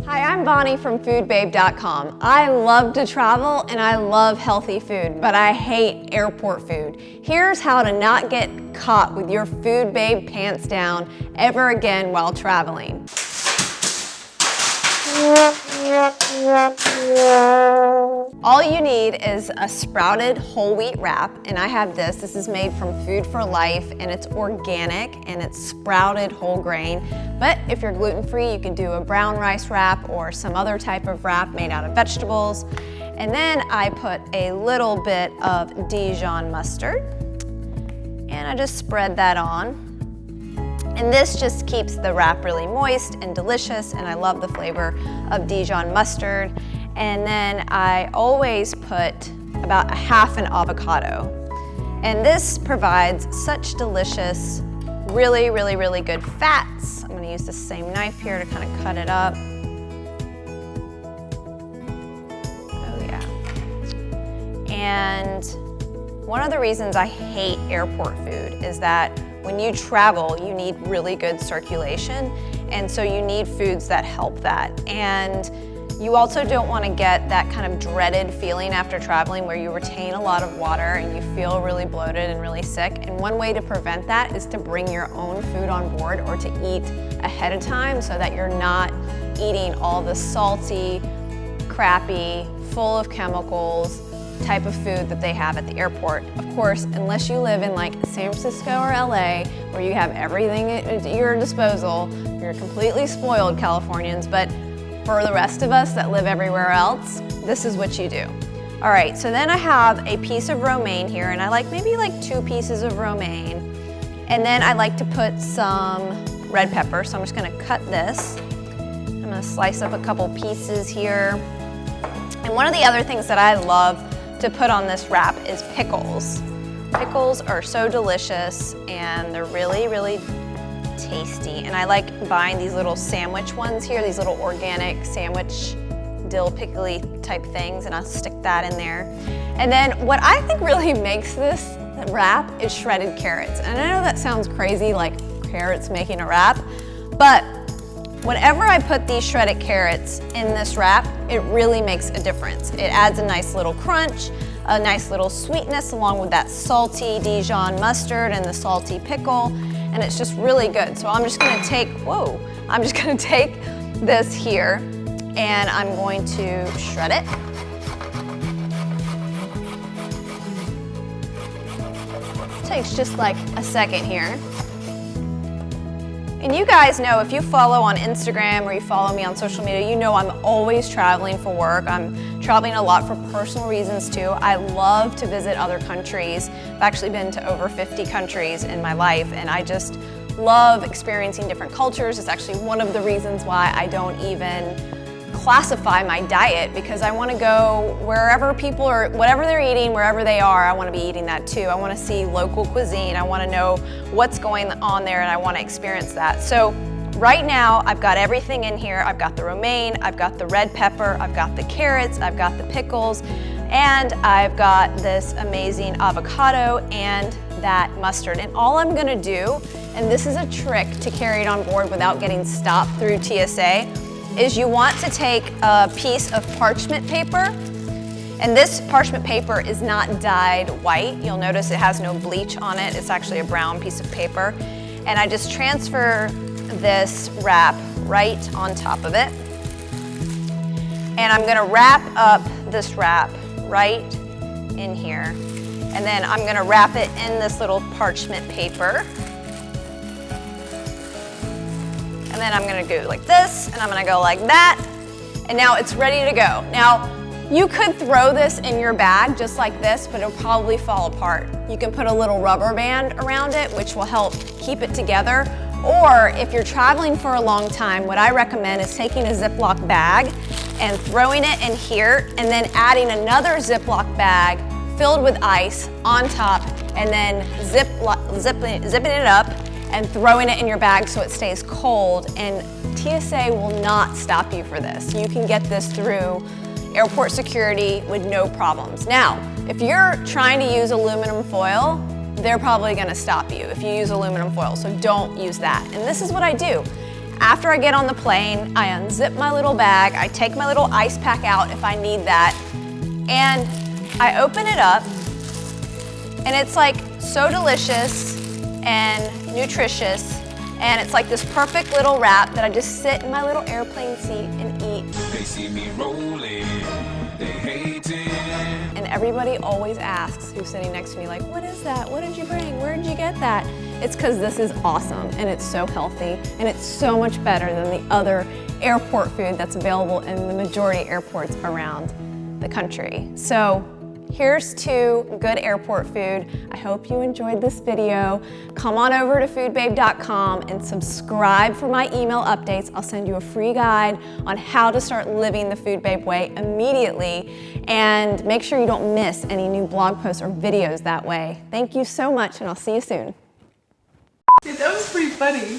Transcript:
Hi, I'm Bonnie from foodbabe.com. I love to travel and I love healthy food, but I hate airport food. Here's how to not get caught with your Food Babe pants down ever again while traveling. All you need is a sprouted whole wheat wrap, and I have this. This is made from Food for Life, and it's organic, and it's sprouted whole grain. But if you're gluten-free, you can do a brown rice wrap or some other type of wrap made out of vegetables. And then I put a little bit of Dijon mustard, and I just spread that on. And this just keeps the wrap really moist and delicious, and I love the flavor of Dijon mustard. And then I always put about a half an avocado. And this provides such delicious, really, really, really good fats. I'm gonna use the same knife here to kind of cut it up. Oh yeah. And one of the reasons I hate airport food is that when you travel, you need really good circulation, and so you need foods that help that. And you also don't want to get that kind of dreaded feeling after traveling where you retain a lot of water and you feel really bloated and really sick. And one way to prevent that is to bring your own food on board or to eat ahead of time so that you're not eating all the salty, crappy, full of chemicals type of food that they have at the airport. Of course, unless you live in like San Francisco or LA where you have everything at your disposal, you're completely spoiled, Californians, but for the rest of us that live everywhere else, this is what you do. All right, so then I have a piece of romaine here, and I like maybe like 2 pieces of romaine. And then I like to put some red pepper, so I'm just gonna cut this. I'm gonna slice up a couple pieces here. And one of the other things that I love to put on this wrap is pickles. Pickles are so delicious and they're really, really tasty. And I like buying these little sandwich ones here, these little organic sandwich dill pickly type things, and I'll stick that in there. And then what I think really makes this wrap is shredded carrots. And I know that sounds crazy, like carrots making a wrap, but whenever I put these shredded carrots in this wrap, it really makes a difference. It adds a nice little crunch, a nice little sweetness along with that salty Dijon mustard and the salty pickle, and it's just really good. So I'm just gonna take, I'm just gonna take this here and I'm going to shred it. Takes just like a second here. And you guys know, if you follow on Instagram or you follow me on social media, you know I'm always traveling for work. I'm traveling a lot for personal reasons too. I love to visit other countries. I've actually been to over 50 countries in my life, and I just love experiencing different cultures. It's actually one of the reasons why I don't even classify my diet, because I want to go wherever people are, whatever they're eating, wherever they are, I want to be eating that too. I want to see local cuisine. I want to know what's going on there, and I want to experience that. So right now I've got everything in here. I've got the romaine, I've got the red pepper, I've got the carrots, I've got the pickles, and I've got this amazing avocado and that mustard. And all I'm going to do, and this is a trick to carry it on board without getting stopped through TSA, is you want to take a piece of parchment paper, and this parchment paper is not dyed white. You'll notice it has no bleach on it. It's actually a brown piece of paper. And I just transfer this wrap right on top of it. And I'm gonna wrap up this wrap right in here. And then I'm gonna wrap it in this little parchment paper. And then I'm gonna go like this, and I'm gonna go like that, and now it's ready to go. Now, you could throw this in your bag just like this, but it'll probably fall apart. You can put a little rubber band around it, which will help keep it together. Or if you're traveling for a long time, what I recommend is taking a Ziploc bag and throwing it in here, and then adding another Ziploc bag filled with ice on top, and then zipping it up and throwing it in your bag so it stays cold. And TSA will not stop you for this. You can get this through airport security with no problems. Now, if you're trying to use aluminum foil, they're probably gonna stop you if you use aluminum foil, so don't use that. And this is what I do. After I get on the plane, I unzip my little bag, I take my little ice pack out if I need that, and I open it up, and it's like so delicious and nutritious, and it's like this perfect little wrap that I just sit in my little airplane seat and eat. They see me rolling, they hate it. And everybody always asks who's sitting next to me, like, what is that? What did you bring? Where did you get that? It's because this is awesome, and it's so healthy, and it's so much better than the other airport food that's available in the majority airports around the country. So here's to good airport food. I hope you enjoyed this video. Come on over to foodbabe.com and subscribe for my email updates. I'll send you a free guide on how to start living the Food Babe way immediately. And make sure you don't miss any new blog posts or videos that way. Thank you so much, and I'll see you soon. Yeah, that was pretty funny.